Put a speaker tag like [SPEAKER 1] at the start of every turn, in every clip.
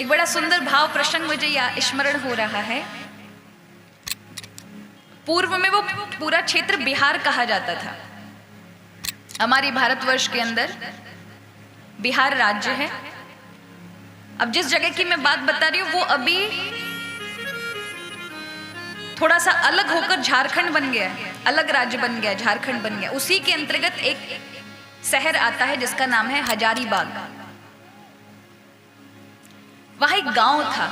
[SPEAKER 1] एक बड़ा सुंदर भाव प्रसंग मुझे स्मरण हो रहा है। पूर्व में वो पूरा क्षेत्र बिहार कहा जाता था। हमारे भारतवर्ष के अंदर बिहार राज्य है। अब जिस जगह की मैं बात बता रही हूँ वो अभी थोड़ा सा अलग होकर झारखंड बन गया है, अलग राज्य बन गया, झारखंड बन गया। उसी के अंतर्गत एक शहर आता है जिसका नाम है हजारीबाग। वहां एक गांव था।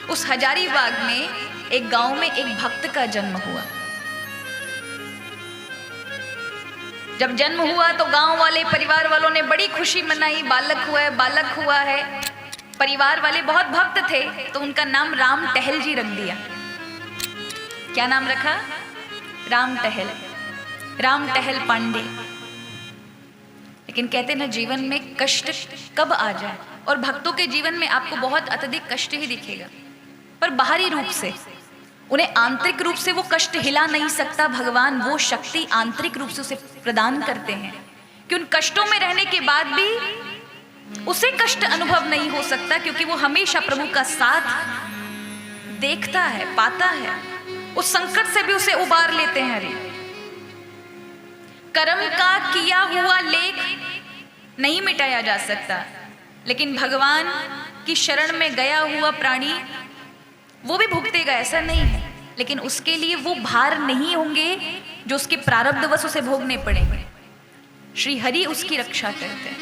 [SPEAKER 1] उस हजारीबाग में एक गांव में एक भक्त का जन्म हुआ। जब जन्म हुआ तो गांव वाले, परिवार वालों ने बड़ी खुशी मनाई। बालक हुआ है, बालक हुआ है। परिवार वाले बहुत भक्त थे तो उनका नाम राम टहल जी रख दिया। क्या नाम रखा? राम टहल, राम टहल पांडे। लेकिन कहते ना जीवन में कष्ट कब आ जाए, और भक्तों के जीवन में आपको बहुत अत्यधिक कष्ट ही दिखेगा, पर बाहरी रूप से। उन्हें आंतरिक रूप से वो कष्ट हिला नहीं सकता। भगवान वो शक्ति आंतरिक रूप से उसे प्रदान करते हैं कि उन कष्टों में रहने के बाद भी उसे कष्ट अनुभव नहीं हो सकता, क्योंकि वो हमेशा प्रभु का साथ देखता है, पाता है। उस संकट से भी उसे उबार लेते हैं। हरि कर्म का किया हुआ लेख नहीं मिटाया जा सकता, लेकिन भगवान की शरण में गया हुआ प्राणी वो भी भुगतेगा, ऐसा नहीं है। लेकिन उसके लिए वो भार नहीं होंगे जो उसके प्रारब्धवश उसे भोगने पड़ेंगे। श्री हरि उसकी रक्षा करते हैं।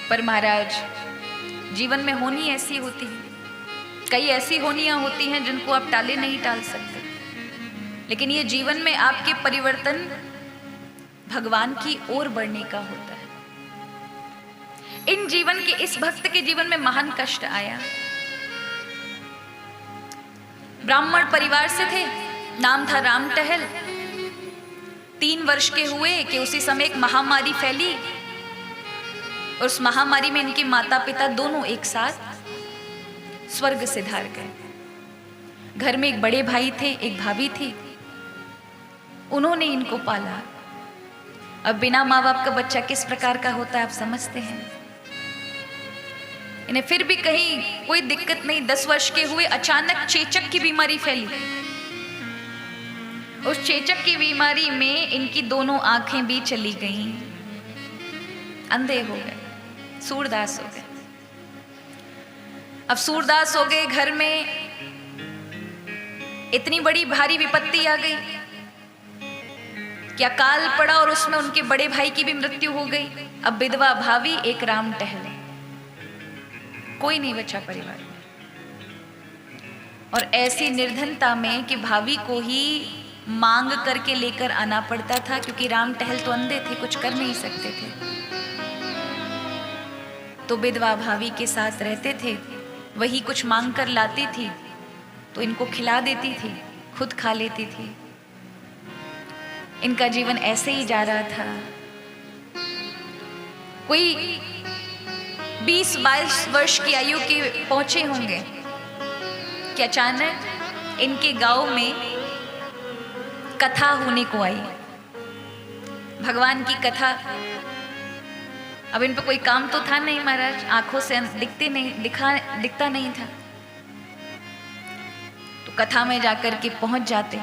[SPEAKER 1] पर महाराज, जीवन में होनी ऐसी होती है, कई ऐसी होनियां होती हैं जिनको आप टाले नहीं टाल सकते। लेकिन ये जीवन में आपके परिवर्तन भगवान की ओर बढ़ने का होता है। इन जीवन के, इस भक्त के जीवन में महान कष्ट आया। ब्राह्मण परिवार से थे, नाम था राम टहल। 3 वर्ष के हुए कि उसी समय एक महामारी फैली, और उस महामारी में इनके माता पिता दोनों एक साथ स्वर्ग से धार गए। घर में एक बड़े भाई थे, एक भाभी थी, उन्होंने इनको पाला। अब बिना माँ बाप का बच्चा किस प्रकार का होता है आप समझते हैं। इन्हें फिर भी कहीं कोई दिक्कत नहीं। 10 वर्ष के हुए, अचानक चेचक की बीमारी फैली। उस चेचक की बीमारी में इनकी दोनों आंखें भी चली गईं, अंधे हो गए, सूरदास हो गए। अब सूरदास हो गए, घर में इतनी बड़ी भारी विपत्ति आ गई कि अकाल पड़ा, और उसमें उनके बड़े भाई की भी मृत्यु हो गई। अब विधवा भाभी, एक राम टहल, कोई नहीं बचा परिवार में। और ऐसी निर्धनता में कि भाभी को ही मांग करके लेकर आना पड़ता था, क्योंकि राम टहल तो अंधे थे, कुछ कर नहीं सकते थे। तो विधवा भाभी के साथ रहते थे, वही कुछ मांग कर लाती थी तो इनको खिला देती थी, खुद खा लेती थी। इनका जीवन ऐसे ही जा रहा था। कोई 20-22 वर्ष की आयु के पहुंचे होंगे कि अचानक इनके गांव में कथा होने को आई, भगवान की कथा। अब इन पर कोई काम तो था नहीं महाराज, आंखों से दिखता नहीं था। तो कथा में जाकर के पहुंच जाते,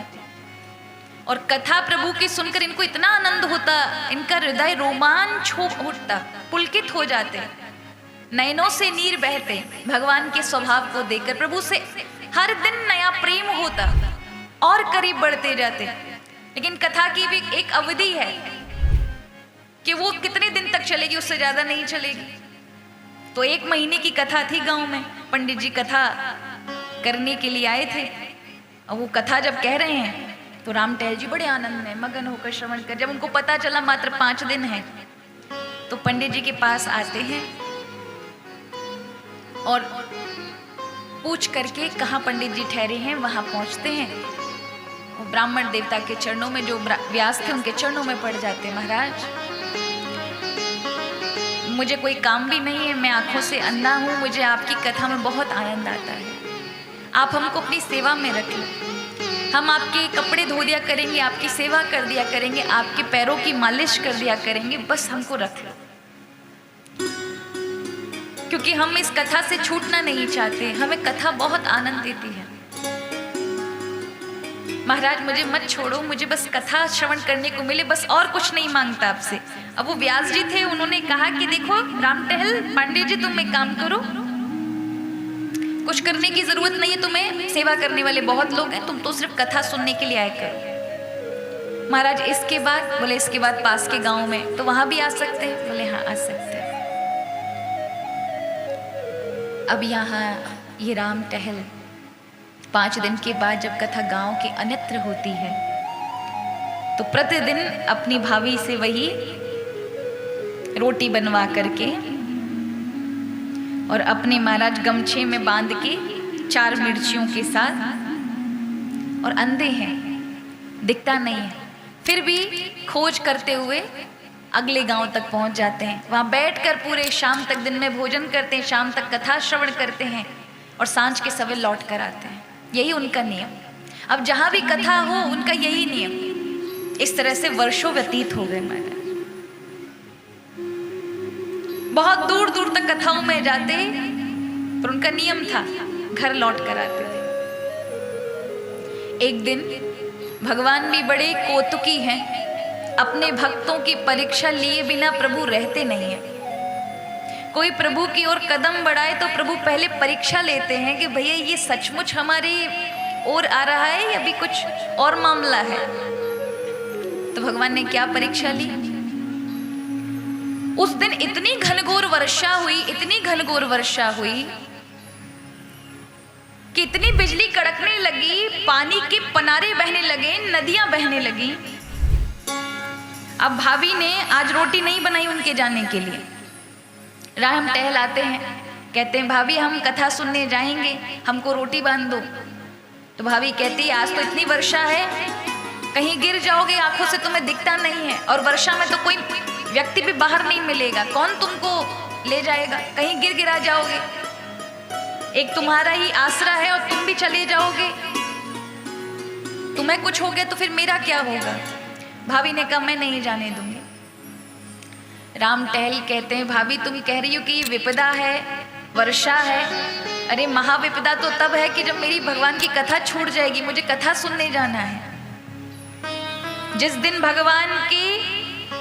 [SPEAKER 1] और कथा प्रभु की सुनकर इनको इतना आनंद होता, इनका हृदय रोमांच उठता, पुलकित हो जाते, नयनों से नीर बहते। भगवान के स्वभाव को देखकर प्रभु से हर दिन नया प्रेम होता, और करीब बढ़ते जाते। लेकिन कथा की भी एक अवधि है कि वो कितने दिन तक चलेगी, उससे ज्यादा नहीं चलेगी। तो 1 महीने की कथा थी गांव में। पंडित जी कथा करने के लिए आए थे, और वो कथा जब कह रहे हैं तो राम टहल जी बड़े आनंद में मगन होकर श्रवण कर। जब उनको पता चला मात्र 5 दिन है, तो पंडित जी के पास आते हैं और पूछ करके कहाँ पंडित जी ठहरे हैं वहां पहुंचते हैं। वो ब्राह्मण देवता के चरणों में, जो व्यास थे उनके चरणों में पड़ जाते। महाराज, मुझे कोई काम भी नहीं है, मैं आंखों से अंधा हूँ, मुझे आपकी कथा में बहुत आनंद आता है। आप हमको अपनी सेवा में रख लो, हम आपके कपड़े धो दिया करेंगे, आपकी सेवा कर दिया करेंगे, आपके पैरों की मालिश कर दिया करेंगे, बस हमको रख लो। क्योंकि हम इस कथा से छूटना नहीं चाहते, हमें कथा बहुत आनंद देती है। महाराज मुझे मत छोड़ो, मुझे बस कथा श्रवण करने को मिले, बस और कुछ नहीं मांगता आपसे। अब वो व्यास जी थे, उन्होंने कहा कि देखो राम टहल पांडे जी, तुम एक काम करो, कुछ करने की जरूरत नहीं है तुम्हें, सेवा करने वाले बहुत लोग हैं, तुम तो सिर्फ कथा सुनने के लिए आया करो। महाराज इसके बाद, बोले इसके बाद पास के गांव में, तो वहां भी आ सकते हैं? बोले हाँ आ सकते हैं। अब यहाँ ये राम टहल 5 दिन के बाद जब कथा गांव के अन्यत्र होती है, तो प्रतिदिन अपनी भाभी से वही रोटी बनवा करके और अपने महाराज गमछे में बांध के 4 मिर्चियों के साथ, और अंधे हैं, दिखता नहीं है, फिर भी खोज करते हुए अगले गांव तक पहुंच जाते हैं। वहां बैठकर पूरे शाम तक, दिन में भोजन करते हैं, शाम तक कथा श्रवण करते हैं और सांझ के सवेरे लौट कर आते हैं। यही उनका नियम। अब जहां भी कथा हो उनका यही नियम। इस तरह से वर्षों व्यतीत हो गए महाराज। बहुत दूर दूर तक कथाओं में जाते, पर उनका नियम था घर लौट कर आते थे। एक दिन भगवान भी बड़े कौतुकी हैं, अपने भक्तों की परीक्षा लिए बिना प्रभु रहते नहीं हैं। कोई प्रभु की ओर कदम बढ़ाए तो प्रभु पहले परीक्षा लेते हैं कि भैया ये सचमुच हमारी ओर आ रहा है या भी कुछ और मामला है। तो भगवान ने क्या परीक्षा ली? उस दिन इतनी घनघोर वर्षा हुई, इतनी घनघोर वर्षा हुई कि इतनी बिजली कड़कने लगी, पानी के पनारे बहने लगे, नदियां बहने लगी। अब भाभी ने आज रोटी नहीं बनाई उनके जाने के लिए। राम टहल आते हैं, कहते हैं भाभी हम कथा सुनने जाएंगे, हमको रोटी बांध दो। तो भाभी कहती है आज तो इतनी वर्षा है, कहीं गिर जाओगे, आंखों से तुम्हें दिखता नहीं है, और वर्षा में तो कोई व्यक्ति भी बाहर नहीं मिलेगा, कौन तुमको ले जाएगा, कहीं गिर गिरा जाओगे, एक तुम्हारा ही आसरा है और तुम भी चले जाओगे, तुम्हें कुछ हो गया तो फिर मेरा क्या होगा। भाभी ने कहा मैं नहीं जाने दूंगी। राम टहल कहते हैं भाभी तुम कह रही हो कि विपदा है, वर्षा है, अरे महाविपदा तो तब है कि जब मेरी भगवान की कथा छूट जाएगी, मुझे कथा सुनने जाना है। जिस दिन भगवान के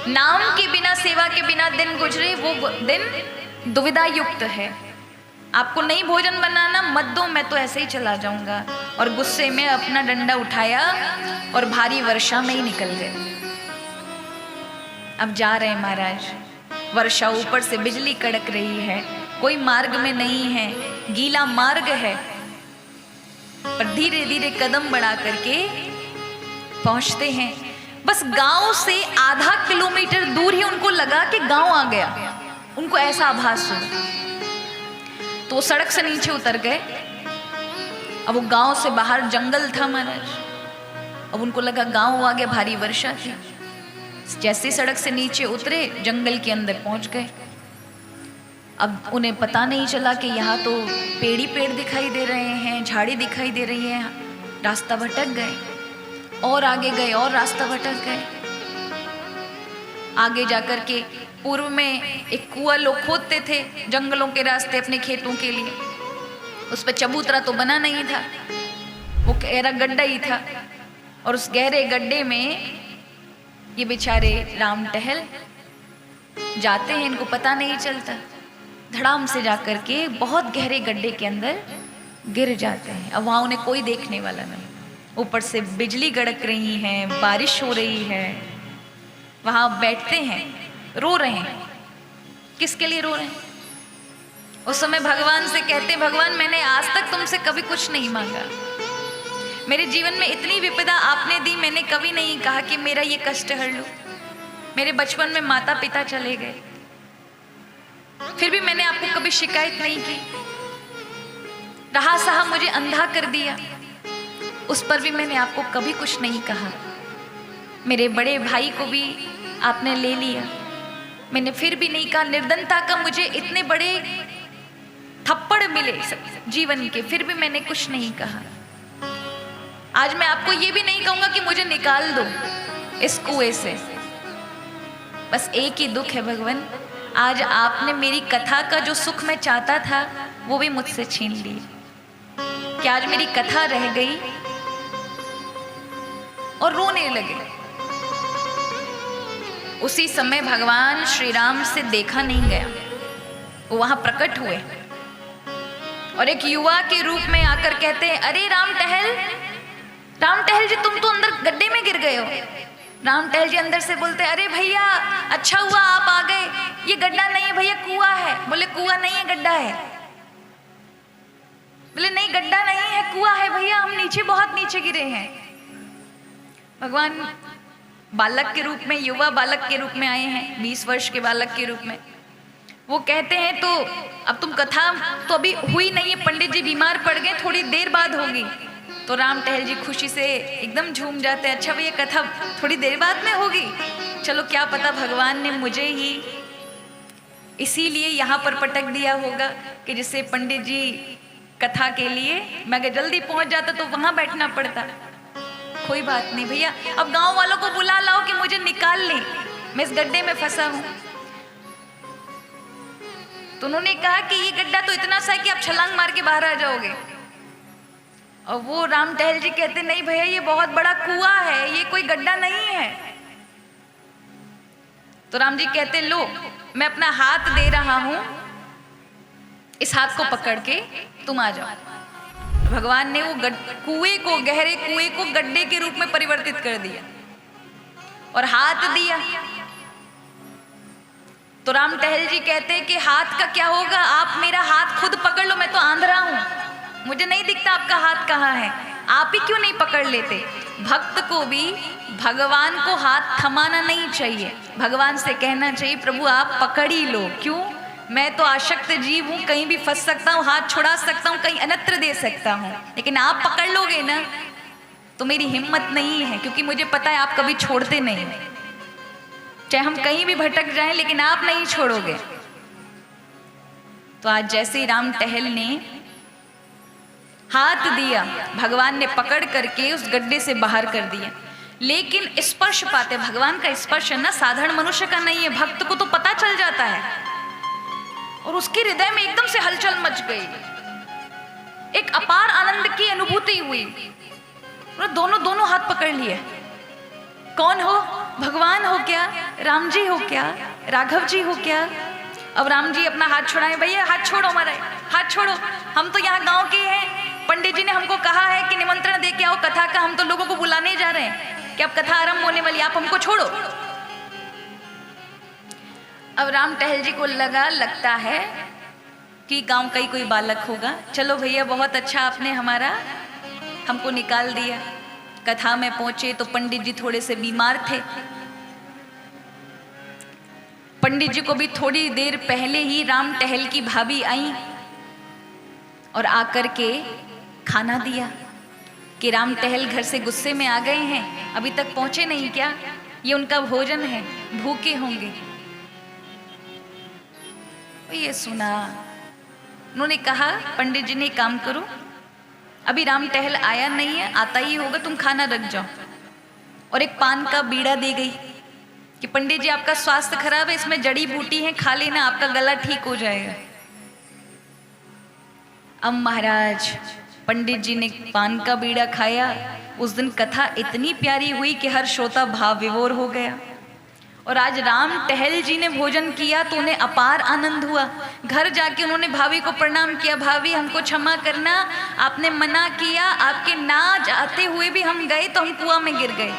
[SPEAKER 1] नाम के बिना, सेवा के बिना दिन गुजरे, वो दिन दुविधा युक्त है। आपको नहीं भोजन बनाना मत दो, मैं तो ऐसे ही चला जाऊंगा। और गुस्से में अपना डंडा उठाया और भारी वर्षा में ही निकल गए। अब जा रहे हैं महाराज, वर्षा ऊपर से बिजली कड़क रही है, कोई मार्ग में नहीं है, गीला मार्ग है, पर धीरे धीरे कदम बढ़ा करके पहुंचते हैं। बस गांव से आधा किलोमीटर दूर ही उनको लगा कि गांव आ गया, उनको ऐसा आभास हुआ। तो सड़क से नीचे उतर गए। अब वो गांव से बाहर जंगल था महाराज, अब उनको लगा गांव आ गया, भारी वर्षा थी। जैसे सड़क से नीचे उतरे जंगल के अंदर पहुंच गए। अब उन्हें पता नहीं चला कि यहाँ तो पेड़ ही पेड़ दिखाई दे रहे हैं, झाड़ी दिखाई दे रही है, रास्ता भटक गए। और आगे गए और रास्ता भटक गए। आगे जाकर के पूर्व में एक कुआं लोग खोदते थे जंगलों के रास्ते अपने खेतों के लिए, उस पर चबूतरा तो बना नहीं था, वो गहरा गड्ढा ही था। और उस गहरे गड्ढे में ये बेचारे राम टहल जाते हैं, इनको पता नहीं चलता, धड़ाम से जाकर के बहुत गहरे गड्ढे के अंदर गिर जाते हैं। अब वहाँ उन्हें कोई देखने वाला नहीं, ऊपर से बिजली गड़क रही है, बारिश हो रही है। वहाँ बैठते हैं, रो रहे हैं। किसके लिए रो रहे हैं? उस समय भगवान से कहते हैं भगवान मैंने आज तक तुमसे कभी कुछ नहीं मांगा, मेरे जीवन में इतनी विपदा आपने दी, मैंने कभी नहीं कहा कि मेरा ये कष्ट हर लो। मेरे बचपन में माता पिता चले गए, फिर भी मैंने आपको कभी शिकायत नहीं की। रहा सहा मुझे अंधा कर दिया, उस पर भी मैंने आपको कभी कुछ नहीं कहा। मेरे बड़े भाई को भी आपने ले लिया, मैंने फिर भी नहीं कहा। निर्धनता का मुझे इतने बड़े थप्पड़ मिले जीवन के, फिर भी मैंने कुछ नहीं कहा। आज मैं आपको ये भी नहीं कहूंगा कि मुझे निकाल दो इस कुएं से। बस एक ही दुख है भगवान, आज आपने मेरी कथा का जो सुख मैं चाहता था वो भी मुझसे छीन लिया। कि आज मेरी कथा रह गई और रोने लगे। उसी समय भगवान श्री राम से देखा नहीं गया, वो वहां प्रकट हुए और एक युवा के रूप में आकर कहते हैं, अरे राम टहल जी, तुम तो अंदर गड्ढे में गिर गए हो। राम टहल जी अंदर से बोलते, अरे भैया अच्छा हुआ आप आ गए, ये गड्ढा नहीं है भैया, कुआं है। बोले कुआं नहीं है, गड्ढा है। बोले नहीं गड्ढा नहीं है, कुआं है भैया, हम नीचे बहुत नीचे गिरे हैं। भगवान बालक के रूप में, युवा बालक के रूप में आए हैं, 20 वर्ष के बालक के रूप में। वो कहते हैं तो अब तुम कथा तो अभी हुई नहीं है, पंडित जी बीमार पड़ गए, थोड़ी देर बाद होगी। तो राम टहल जी खुशी से एकदम झूम जाते हैं, अच्छा भैया कथा थोड़ी देर बाद में होगी, चलो क्या पता भगवान ने मुझे ही इसीलिए यहाँ पर पटक दिया होगा कि जिससे पंडित जी कथा के लिए मैं अगर जल्दी पहुँच जाता तो वहाँ बैठना पड़ता। कोई बात नहीं भैया, अब गांव वालों को बुला लाओ कि मुझे निकाल लें, मैं इस गड्ढे में फंसा हूं। तो उन्होंने कहा कि ये गड्ढा तो इतना सा है कि आप छलांग मार के बाहर आ जाओगे। और वो राम टहल जी कहते नहीं भैया ये बहुत बड़ा कुआं है, ये कोई गड्ढा नहीं है। तो राम जी कहते लो मैं अपना हाथ दे रहा हूं, इस हाथ को पकड़ के तुम आ जाओ। भगवान ने वो कुएं को, गहरे कुएं को गड्ढे के रूप में परिवर्तित कर दिया और हाथ दिया। तो राम टहल जी कहते हैं कि हाथ का क्या होगा, आप मेरा हाथ खुद पकड़ लो, मैं तो आंधरा हूं, मुझे नहीं दिखता आपका हाथ कहाँ है, आप ही क्यों नहीं पकड़ लेते। भक्त को भी भगवान को हाथ थमाना नहीं चाहिए, भगवान से कहना चाहिए प्रभु आप पकड़ ही लो। क्यों, मैं तो आशक्त जीव हूँ, कहीं भी फंस सकता हूँ, हाथ छुड़ा सकता हूँ, कहीं अनत्र दे सकता हूँ, लेकिन आप पकड़ लोगे ना तो मेरी हिम्मत नहीं है, क्योंकि मुझे पता है आप कभी छोड़ते नहीं, चाहे हम कहीं भी भटक जाएं लेकिन आप नहीं छोड़ोगे। तो आज जैसे ही राम टहल ने हाथ दिया, भगवान ने पकड़ करके उस गड्ढे से बाहर कर दिया। लेकिन स्पर्श पाते, भगवान का स्पर्श है ना साधारण मनुष्य का नहीं है, भक्त को तो पता चल जाता है। और उसके हृदय में एकदम से हलचल मच गई, एक अपार आनंद की अनुभूति हुई। दोनों हाथ पकड़ लिए। कौन हो, भगवान हो क्या, राम जी हो क्या, राघव जी हो क्या। अब राम जी अपना हाथ छुड़ाए, भैया हाथ छोड़ो, हमारा हाथ छोड़ो, हम तो यहाँ गांव के हैं, पंडित जी ने हमको कहा है कि निमंत्रण दे के आओ कथा का, हम तो लोगों को बुलाने जा रहे हैं कि अब कथा आरंभ होने वाली, आप हमको छोड़ो। अब राम टहल जी को लगता है कि गांव का ही कोई बालक होगा, चलो भैया बहुत अच्छा आपने हमको निकाल दिया। कथा में पहुंचे तो पंडित जी थोड़े से बीमार थे। पंडित जी को भी थोड़ी देर पहले ही राम टहल की भाभी आई और आकर के खाना दिया कि राम टहल घर से गुस्से में आ गए हैं, अभी तक पहुंचे नहीं क्या, ये उनका भोजन है, भूखे होंगे। ये सुना, उन्होंने कहा पंडित जी ने काम करो, अभी राम टहल आया नहीं है, आता ही होगा, तुम खाना रख जाओ। और एक पान का बीड़ा दे गई कि पंडित जी आपका स्वास्थ्य खराब है, इसमें जड़ी बूटी है, खा लेना, आपका गला ठीक हो जाएगा। अब महाराज पंडित जी ने पान का बीड़ा खाया। उस दिन कथा इतनी प्यारी हुई कि हर श्रोता भाव विभोर हो गया। और आज राम टहल जी ने भोजन किया तो उन्हें अपार आनंद हुआ। घर जाके उन्होंने भाभी को प्रणाम किया, भाभी हमको क्षमा करना, आपने मना किया, आपके ना जाते हुए भी हम गए तो हम कुआं में गिर गए,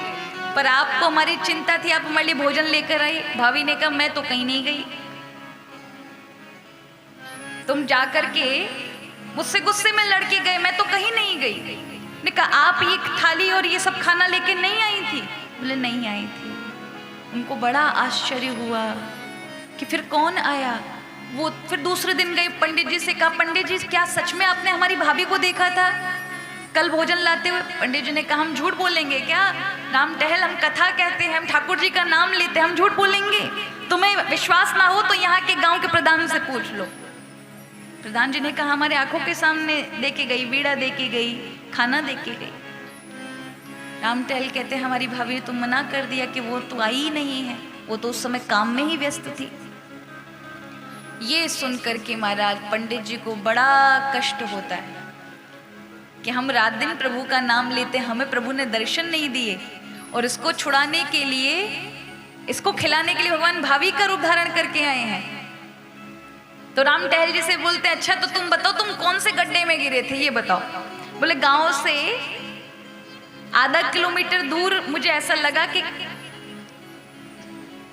[SPEAKER 1] पर आपको हमारी चिंता थी, आप हमारे लिए भोजन लेकर आई। भाभी ने कहा मैं तो कहीं नहीं गई, तुम जाकर के मुझसे गुस्से में लड़के गए, मैं तो कहीं नहीं गई। ने कहा आप ये थाली और ये सब खाना लेके नहीं आई थी? बोले नहीं आई थी। उनको बड़ा आश्चर्य हुआ कि फिर कौन आया। वो फिर दूसरे दिन गए, पंडित जी से कहा पंडित जी क्या सच में आपने हमारी भाभी को देखा था कल भोजन लाते हुए? पंडित जी ने कहा हम झूठ बोलेंगे क्या, राम टहल हम कथा कहते हैं, हम ठाकुर जी का नाम लेते हैं, हम झूठ बोलेंगे? तुम्हें विश्वास ना हो तो यहाँ के गांव के प्रधान से पूछ लो। प्रधान जी ने कहा हमारे आंखों के सामने देके गई, बीड़ा देके गई, खाना देके गई। राम टहल कहते हैं हमारी भाभी ने तो मना कर दिया कि वो तो आई ही नहीं है, वो तो उस समय काम में ही व्यस्त थी। ये सुन करके महाराज पंडित जी को बड़ा कष्ट होता है कि हम रात दिन प्रभु का नाम लेते, हमें प्रभु ने दर्शन नहीं दिए, और इसको छुड़ाने के लिए, इसको खिलाने के लिए भगवान भावी का रूप धारण करके आए हैं। तो राम टहल जी से बोलते हैं, अच्छा तो तुम बताओ तुम कौन से गड्ढे में गिरे थे, ये बताओ। बोले गांव से आधा किलोमीटर दूर मुझे ऐसा लगा कि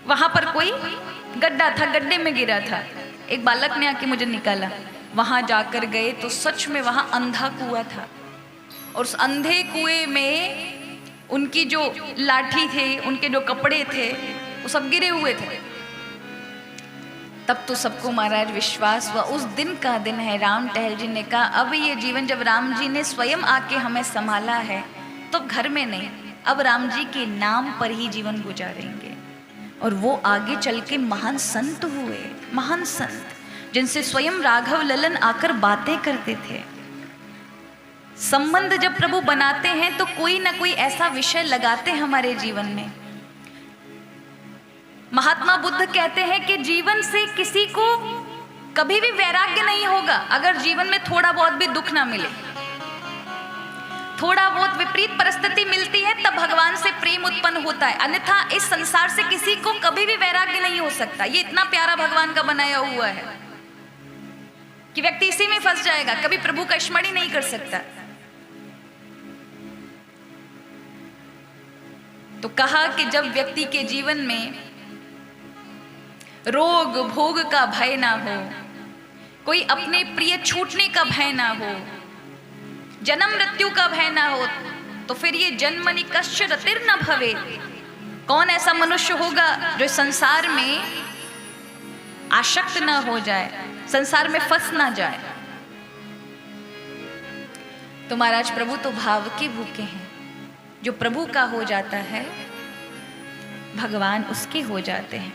[SPEAKER 1] वहां पर कोई गड्ढा था, गड्ढे में गिरा था। एक बालक ने आके मुझे निकाला। वहां जाकर गए तो सच में वहां अंधा कुआं था, और उस अंधे कुएं में उनकी जो लाठी थे, उनके जो कपड़े थे, वो सब गिरे हुए थे। तब तो सबको महाराज विश्वास हुआ। उस दिन का दिन है। राम टहल जी ने कहा अब ये जीवन जब राम जी ने स्वयं आके हमें संभाला है तो घर में नहीं, अब राम जी के नाम पर ही जीवन गुजारेंगे। और वो आगे चल के महान संत हुए, महान संत जिनसे स्वयं राघव ललन आकर बातें करते थे। संबंध जब प्रभु बनाते हैं तो कोई ना कोई ऐसा विषय लगाते हमारे जीवन में। महात्मा बुद्ध कहते हैं कि जीवन से किसी को कभी भी वैराग्य नहीं होगा अगर जीवन में थोड़ा बहुत भी दुख ना मिले, थोड़ा बहुत विपरीत परिस्थिति मिलती है तब भगवान से प्रेम उत्पन्न होता है, अन्यथा इस संसार से किसी को कभी भी वैराग्य नहीं हो सकता। ये इतना प्यारा भगवान का बनाया हुआ है कि व्यक्ति इसी में फंस जाएगा, कभी प्रभु का स्मरण ही नहीं कर सकता। तो कहा कि जब व्यक्ति के जीवन में रोग भोग का भय ना हो, कोई अपने प्रिय छूटने का भय ना हो, जन्म मृत्यु का भय ना हो, तो फिर ये जन्मनि कश्च रतिर्न भवे। कौन ऐसा मनुष्य होगा जो संसार में आसक्त ना हो जाए, संसार में फंस ना जाए। तो महाराज प्रभु तो भाव के भूखे हैं। जो प्रभु का हो जाता है भगवान उसके हो जाते हैं।